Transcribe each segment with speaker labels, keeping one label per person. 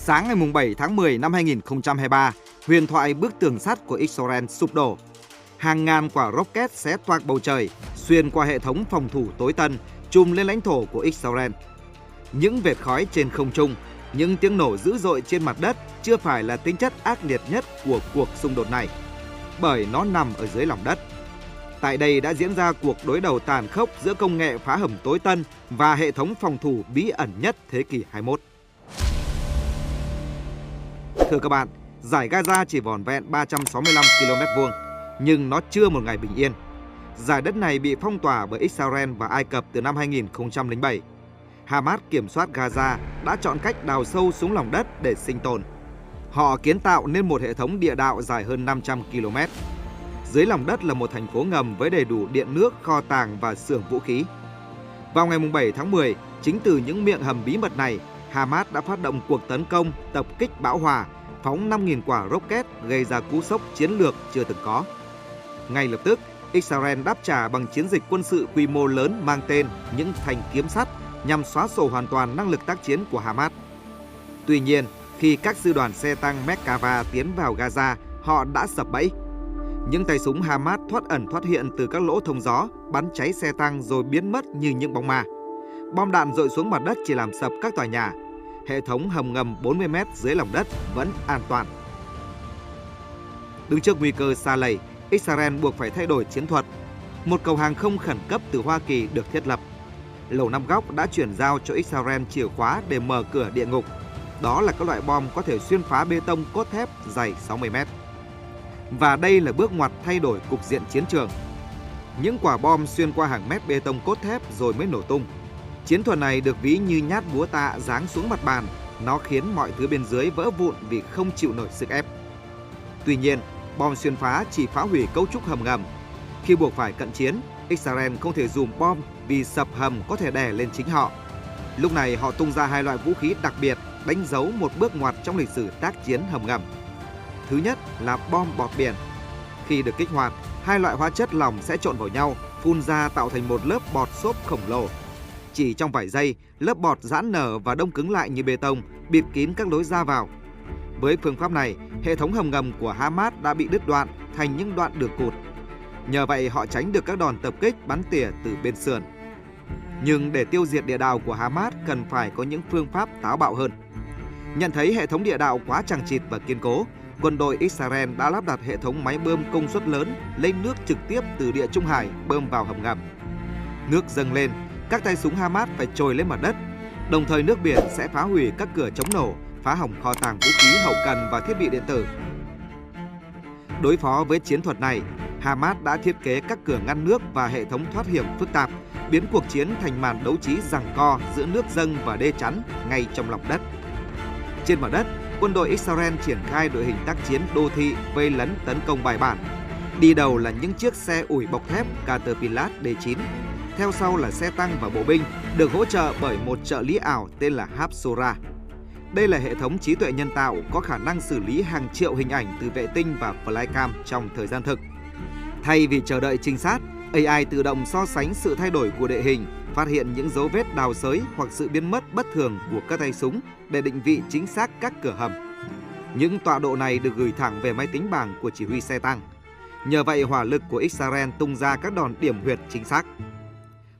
Speaker 1: Sáng ngày 7 tháng 10 năm 2023, huyền thoại bức tường sắt của Israel sụp đổ. Hàng ngàn quả rocket xé toạc bầu trời, xuyên qua hệ thống phòng thủ tối tân, trùm lên lãnh thổ của Israel. Những vệt khói trên không trung, những tiếng nổ dữ dội trên mặt đất chưa phải là tính chất ác liệt nhất của cuộc xung đột này, bởi nó nằm ở dưới lòng đất. Tại đây đã diễn ra cuộc đối đầu tàn khốc giữa công nghệ phá hầm tối tân và hệ thống phòng thủ bí ẩn nhất thế kỷ 21. Thưa các bạn, giải Gaza chỉ vỏn vẹn 365 km2, nhưng nó chưa một ngày bình yên. Giải đất này bị phong tỏa bởi Israel và Ai Cập từ năm 2007. Hamas kiểm soát Gaza đã chọn cách đào sâu xuống lòng đất để sinh tồn. Họ kiến tạo nên một hệ thống địa đạo dài hơn 500 km. Dưới lòng đất là một thành phố ngầm với đầy đủ điện nước, kho tàng và xưởng vũ khí. Vào ngày 7 tháng 10, chính từ những miệng hầm bí mật này, Hamas đã phát động cuộc tấn công tập kích bão hòa, phóng 5.000 quả rocket gây ra cú sốc chiến lược chưa từng có. Ngay lập tức, Israel đáp trả bằng chiến dịch quân sự quy mô lớn mang tên những thanh kiếm sắt nhằm xóa sổ hoàn toàn năng lực tác chiến của Hamas. Tuy nhiên, khi các sư đoàn xe tăng Merkava tiến vào Gaza, họ đã sập bẫy. Những tay súng Hamas thoát ẩn thoát hiện từ các lỗ thông gió, bắn cháy xe tăng rồi biến mất như những bóng ma. Bom đạn dội xuống mặt đất chỉ làm sập các tòa nhà. Hệ thống hầm ngầm 40 mét dưới lòng đất vẫn an toàn. Đứng trước nguy cơ sa lầy, Israel buộc phải thay đổi chiến thuật. Một cầu hàng không khẩn cấp từ Hoa Kỳ được thiết lập. Lầu Năm Góc đã chuyển giao cho Israel chìa khóa để mở cửa địa ngục. Đó là các loại bom có thể xuyên phá bê tông cốt thép dày 60 mét. Và đây là bước ngoặt thay đổi cục diện chiến trường. Những quả bom xuyên qua hàng mét bê tông cốt thép rồi mới nổ tung. Chiến thuật này được ví như nhát búa tạ giáng xuống mặt bàn. Nó khiến mọi thứ bên dưới vỡ vụn vì không chịu nổi sức ép. Tuy nhiên, bom xuyên phá chỉ phá hủy cấu trúc hầm ngầm. Khi buộc phải cận chiến, Israel không thể dùm bom vì sập hầm có thể đè lên chính họ. Lúc này họ tung ra hai loại vũ khí đặc biệt đánh dấu một bước ngoặt trong lịch sử tác chiến hầm ngầm. Thứ nhất là bom bọt biển. Khi được kích hoạt, hai loại hóa chất lỏng sẽ trộn vào nhau, phun ra tạo thành một lớp bọt xốp khổng lồ. Chỉ trong vài giây, lớp bọt giãn nở và đông cứng lại như bê tông, bịt kín các lối ra vào. Với phương pháp này, hệ thống hầm ngầm của Hamas đã bị đứt đoạn thành những đoạn đường cụt. Nhờ vậy họ tránh được các đòn tập kích bắn tỉa từ bên sườn. Nhưng để tiêu diệt địa đạo của Hamas cần phải có những phương pháp táo bạo hơn. Nhận thấy hệ thống địa đạo quá chằng chịt và kiên cố, quân đội Israel đã lắp đặt hệ thống máy bơm công suất lớn lấy nước trực tiếp từ Địa Trung Hải bơm vào hầm ngầm. Nước dâng lên, các tay súng Hamas phải trồi lên mặt đất. Đồng thời nước biển sẽ phá hủy các cửa chống nổ, phá hỏng kho tàng vũ khí hậu cần và thiết bị điện tử. Đối phó với chiến thuật này, Hamas đã thiết kế các cửa ngăn nước và hệ thống thoát hiểm phức tạp, biến cuộc chiến thành màn đấu trí giằng co giữa nước dâng và đê chắn ngay trong lòng đất. Trên mặt đất, quân đội Israel triển khai đội hình tác chiến đô thị vây lấn tấn công bài bản. Đi đầu là những chiếc xe ủi bọc thép Caterpillar D9. Theo sau là xe tăng và bộ binh, được hỗ trợ bởi một trợ lý ảo tên là Hapsora. Đây là hệ thống trí tuệ nhân tạo có khả năng xử lý hàng triệu hình ảnh từ vệ tinh và flycam trong thời gian thực. Thay vì chờ đợi trinh sát, AI tự động so sánh sự thay đổi của địa hình, phát hiện những dấu vết đào xới hoặc sự biến mất bất thường của các tay súng để định vị chính xác các cửa hầm. Những tọa độ này được gửi thẳng về máy tính bảng của chỉ huy xe tăng. Nhờ vậy, hỏa lực của Israel tung ra các đòn điểm huyệt chính xác.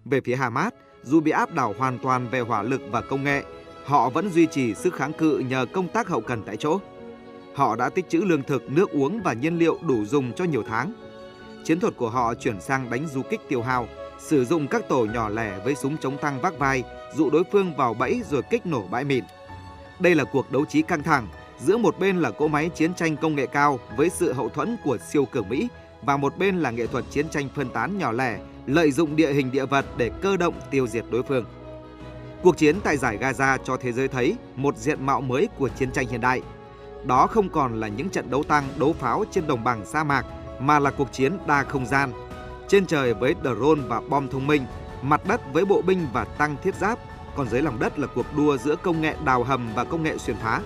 Speaker 1: Về phía Hamas, dù bị áp đảo hoàn toàn về hỏa lực và công nghệ, họ vẫn duy trì sức kháng cự nhờ công tác hậu cần tại chỗ. Họ đã tích trữ lương thực, nước uống và nhiên liệu đủ dùng cho nhiều tháng. Chiến thuật của họ chuyển sang đánh du kích tiêu hao, sử dụng các tổ nhỏ lẻ với súng chống tăng vác vai, dụ đối phương vào bẫy rồi kích nổ bãi mìn. Đây là cuộc đấu trí căng thẳng, giữa một bên là cỗ máy chiến tranh công nghệ cao với sự hậu thuẫn của siêu cường Mỹ và một bên là nghệ thuật chiến tranh phân tán nhỏ lẻ, lợi dụng địa hình địa vật để cơ động tiêu diệt đối phương. Cuộc chiến tại giải Gaza cho thế giới thấy một diện mạo mới của chiến tranh hiện đại. Đó không còn là những trận đấu tăng, đấu pháo trên đồng bằng sa mạc, mà là cuộc chiến đa không gian. Trên trời với drone và bom thông minh, mặt đất với bộ binh và tăng thiết giáp, còn dưới lòng đất là cuộc đua giữa công nghệ đào hầm và công nghệ xuyên phá.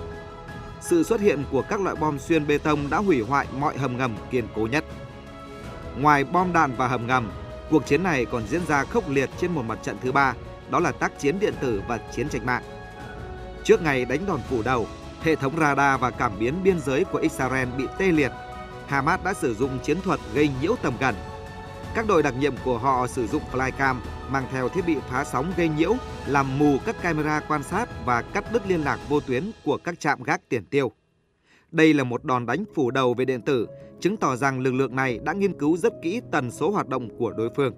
Speaker 1: Sự xuất hiện của các loại bom xuyên bê tông đã hủy hoại mọi hầm ngầm kiên cố nhất. Ngoài bom đạn và hầm ngầm, cuộc chiến này còn diễn ra khốc liệt trên một mặt trận thứ ba, đó là tác chiến điện tử và chiến tranh mạng. Trước ngày đánh đòn phủ đầu, Hệ thống radar và cảm biến biên giới của Israel bị tê liệt. Hamas đã sử dụng chiến thuật gây nhiễu tầm gần. Các đội đặc nhiệm của họ sử dụng flycam mang theo thiết bị phá sóng gây nhiễu, làm mù các camera quan sát và cắt đứt liên lạc vô tuyến của các trạm gác tiền tiêu. Đây là một đòn đánh phủ đầu về điện tử, chứng tỏ rằng lực lượng này đã nghiên cứu rất kỹ tần số hoạt động của đối phương.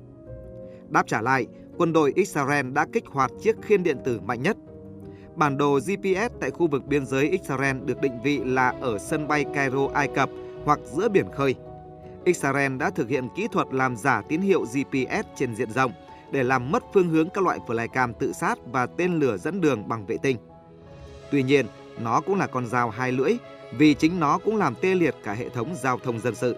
Speaker 1: Đáp trả lại, quân đội Israel đã kích hoạt chiếc khiên điện tử mạnh nhất. Bản đồ GPS tại khu vực biên giới Israel được định vị là ở sân bay Cairo, Ai Cập hoặc giữa biển khơi. Israel đã thực hiện kỹ thuật làm giả tín hiệu GPS trên diện rộng để làm mất phương hướng các loại flycam tự sát và tên lửa dẫn đường bằng vệ tinh. Tuy nhiên, nó cũng là con dao hai lưỡi vì chính nó cũng làm tê liệt cả hệ thống giao thông dân sự.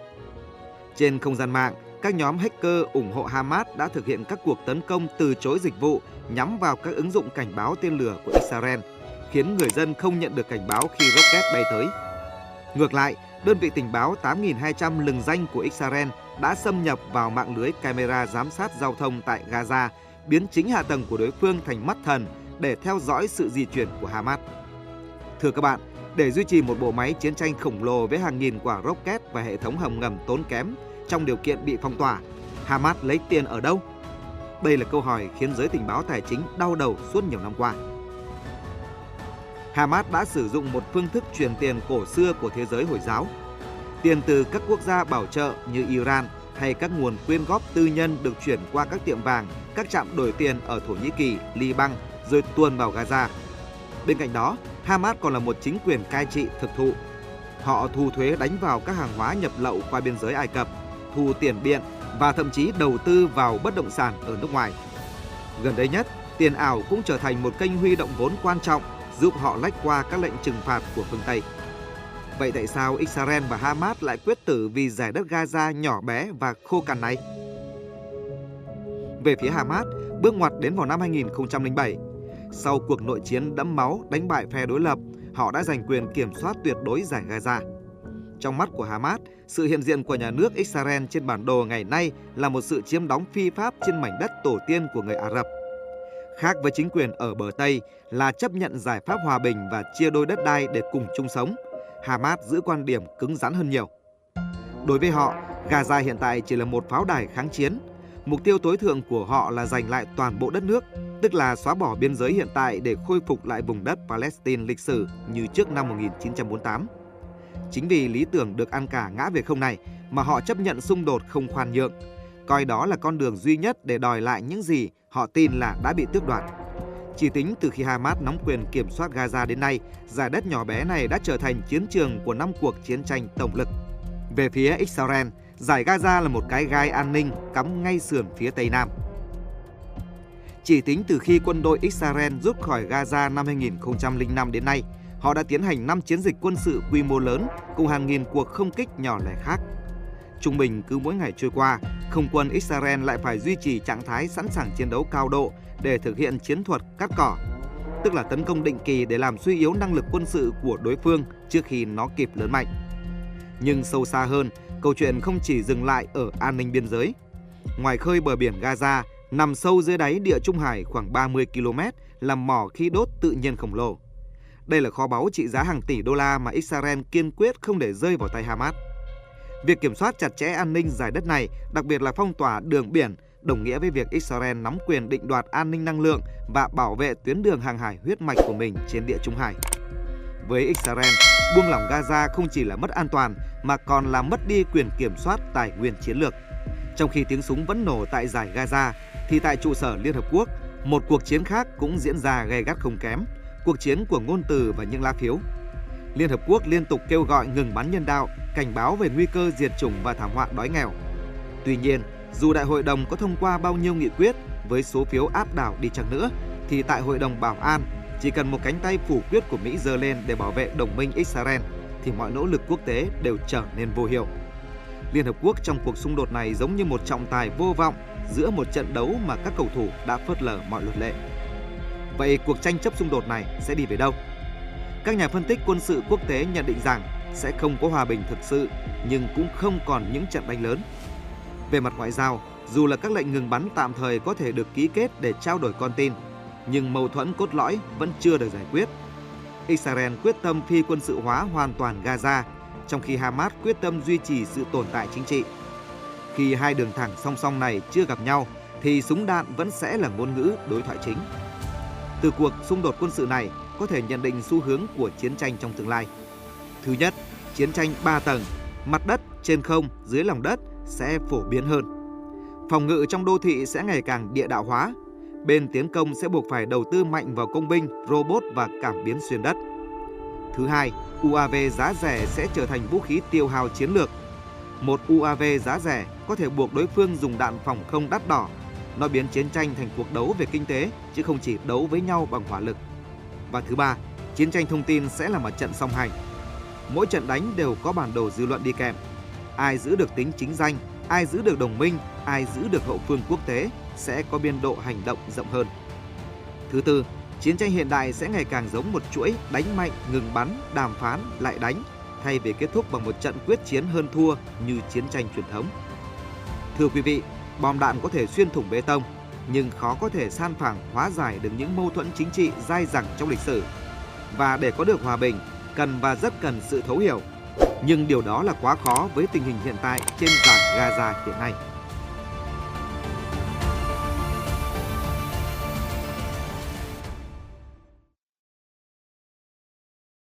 Speaker 1: Trên không gian mạng, các nhóm hacker ủng hộ Hamas đã thực hiện các cuộc tấn công từ chối dịch vụ nhắm vào các ứng dụng cảnh báo tên lửa của Israel, khiến người dân không nhận được cảnh báo khi rocket bay tới. Ngược lại, đơn vị tình báo 8.200 lừng danh của Israel đã xâm nhập vào mạng lưới camera giám sát giao thông tại Gaza, biến chính hạ tầng của đối phương thành mắt thần để theo dõi sự di chuyển của Hamas. Thưa các bạn, để duy trì một bộ máy chiến tranh khổng lồ với hàng nghìn quả rocket và hệ thống hầm ngầm tốn kém trong điều kiện bị phong tỏa, Hamas lấy tiền ở đâu? Đây là câu hỏi khiến giới tình báo tài chính đau đầu suốt nhiều năm qua. Hamas đã sử dụng một phương thức truyền tiền cổ xưa của thế giới Hồi giáo. Tiền từ các quốc gia bảo trợ như Iran hay các nguồn quyên góp tư nhân được chuyển qua các tiệm vàng, các trạm đổi tiền ở Thổ Nhĩ Kỳ, Liban rồi tuồn vào Gaza. Bên cạnh đó, Hamas còn là một chính quyền cai trị thực thụ. Họ thu thuế đánh vào các hàng hóa nhập lậu qua biên giới Ai Cập, thu tiền điện và thậm chí đầu tư vào bất động sản ở nước ngoài. Gần đây nhất, tiền ảo cũng trở thành một kênh huy động vốn quan trọng giúp họ lách qua các lệnh trừng phạt của phương Tây. Vậy tại sao Israel và Hamas lại quyết tử vì giải đất Gaza nhỏ bé và khô cằn này? Về phía Hamas, bước ngoặt đến vào năm 2007. Sau cuộc nội chiến đẫm máu đánh bại phe đối lập, họ đã giành quyền kiểm soát tuyệt đối giải Gaza. Trong mắt của Hamas, sự hiện diện của nhà nước Israel trên bản đồ ngày nay là một sự chiếm đóng phi pháp trên mảnh đất tổ tiên của người Ả Rập. Khác với chính quyền ở bờ Tây là chấp nhận giải pháp hòa bình và chia đôi đất đai để cùng chung sống, Hamas giữ quan điểm cứng rắn hơn nhiều. Đối với họ, Gaza hiện tại chỉ là một pháo đài kháng chiến. Mục tiêu tối thượng của họ là giành lại toàn bộ đất nước, tức là xóa bỏ biên giới hiện tại để khôi phục lại vùng đất Palestine lịch sử như trước năm 1948. Chính vì lý tưởng được ăn cả ngã về không này mà họ chấp nhận xung đột không khoan nhượng, coi đó là con đường duy nhất để đòi lại những gì họ tin là đã bị tước đoạt. Chỉ tính từ khi Hamas nắm quyền kiểm soát Gaza đến nay, giải đất nhỏ bé này đã trở thành chiến trường của 5 cuộc chiến tranh tổng lực. Về phía Israel, giải Gaza là một cái gai an ninh cắm ngay sườn phía Tây Nam. Chỉ tính từ khi quân đội Israel rút khỏi Gaza năm 2005 đến nay, họ đã tiến hành 5 chiến dịch quân sự quy mô lớn cùng hàng nghìn cuộc không kích nhỏ lẻ khác. Trung bình cứ mỗi ngày trôi qua, không quân Israel lại phải duy trì trạng thái sẵn sàng chiến đấu cao độ để thực hiện chiến thuật cắt cỏ, tức là tấn công định kỳ để làm suy yếu năng lực quân sự của đối phương trước khi nó kịp lớn mạnh. Nhưng sâu xa hơn, câu chuyện không chỉ dừng lại ở an ninh biên giới. Ngoài khơi bờ biển Gaza, nằm sâu dưới đáy Địa Trung Hải khoảng 30 km là mỏ khí đốt tự nhiên khổng lồ. Đây là kho báu trị giá hàng tỷ đô la mà Israel kiên quyết không để rơi vào tay Hamas. Việc kiểm soát chặt chẽ an ninh giải đất này, đặc biệt là phong tỏa đường biển, đồng nghĩa với việc Israel nắm quyền định đoạt an ninh năng lượng và bảo vệ tuyến đường hàng hải huyết mạch của mình trên Địa Trung Hải. Với Israel, buông lỏng Gaza không chỉ là mất an toàn mà còn là mất đi quyền kiểm soát tài nguyên chiến lược. Trong khi tiếng súng vẫn nổ tại giải Gaza, thì tại trụ sở Liên Hợp Quốc, một cuộc chiến khác cũng diễn ra gay gắt không kém, cuộc chiến của ngôn từ và những lá phiếu. Liên Hợp Quốc liên tục kêu gọi ngừng bắn nhân đạo, cảnh báo về nguy cơ diệt chủng và thảm họa đói nghèo. Tuy nhiên, dù Đại hội đồng có thông qua bao nhiêu nghị quyết với số phiếu áp đảo đi chăng nữa, thì tại Hội đồng Bảo an, chỉ cần một cánh tay phủ quyết của Mỹ giơ lên để bảo vệ đồng minh Israel, thì mọi nỗ lực quốc tế đều trở nên vô hiệu. Liên Hợp Quốc trong cuộc xung đột này giống như một trọng tài vô vọng giữa một trận đấu mà các cầu thủ đã phớt lờ mọi luật lệ. Vậy cuộc tranh chấp xung đột này sẽ đi về đâu? Các nhà phân tích quân sự quốc tế nhận định rằng sẽ không có hòa bình thực sự, nhưng cũng không còn những trận đánh lớn. Về mặt ngoại giao, dù là các lệnh ngừng bắn tạm thời có thể được ký kết để trao đổi con tin, nhưng mâu thuẫn cốt lõi vẫn chưa được giải quyết. Israel quyết tâm phi quân sự hóa hoàn toàn Gaza, trong khi Hamas quyết tâm duy trì sự tồn tại chính trị. Khi hai đường thẳng song song này chưa gặp nhau, thì súng đạn vẫn sẽ là ngôn ngữ đối thoại chính. Từ cuộc xung đột quân sự này có thể nhận định xu hướng của chiến tranh trong tương lai. Thứ nhất, chiến tranh 3 tầng, mặt đất, trên không, dưới lòng đất sẽ phổ biến hơn. Phòng ngự trong đô thị sẽ ngày càng địa đạo hóa. Bên tiến công sẽ buộc phải đầu tư mạnh vào công binh, robot và cảm biến xuyên đất. Thứ hai, UAV giá rẻ sẽ trở thành vũ khí tiêu hao chiến lược. Một UAV giá rẻ có thể buộc đối phương dùng đạn phòng không đắt đỏ. Nó biến chiến tranh thành cuộc đấu về kinh tế, chứ không chỉ đấu với nhau bằng hỏa lực. Và thứ ba, chiến tranh thông tin sẽ là một trận song hành. Mỗi trận đánh đều có bản đồ dư luận đi kèm. Ai giữ được tính chính danh, ai giữ được đồng minh, ai giữ được hậu phương quốc tế sẽ có biên độ hành động rộng hơn. Thứ tư, chiến tranh hiện đại sẽ ngày càng giống một chuỗi đánh mạnh, ngừng bắn, đàm phán, lại đánh, thay vì kết thúc bằng một trận quyết chiến hơn thua như chiến tranh truyền thống. Thưa quý vị, bom đạn có thể xuyên thủng bê tông, nhưng khó có thể san phẳng hóa giải được những mâu thuẫn chính trị dai dẳng trong lịch sử. Và để có được hòa bình, cần và rất cần sự thấu hiểu. Nhưng điều đó là quá khó với tình hình hiện tại trên giải Gaza hiện nay.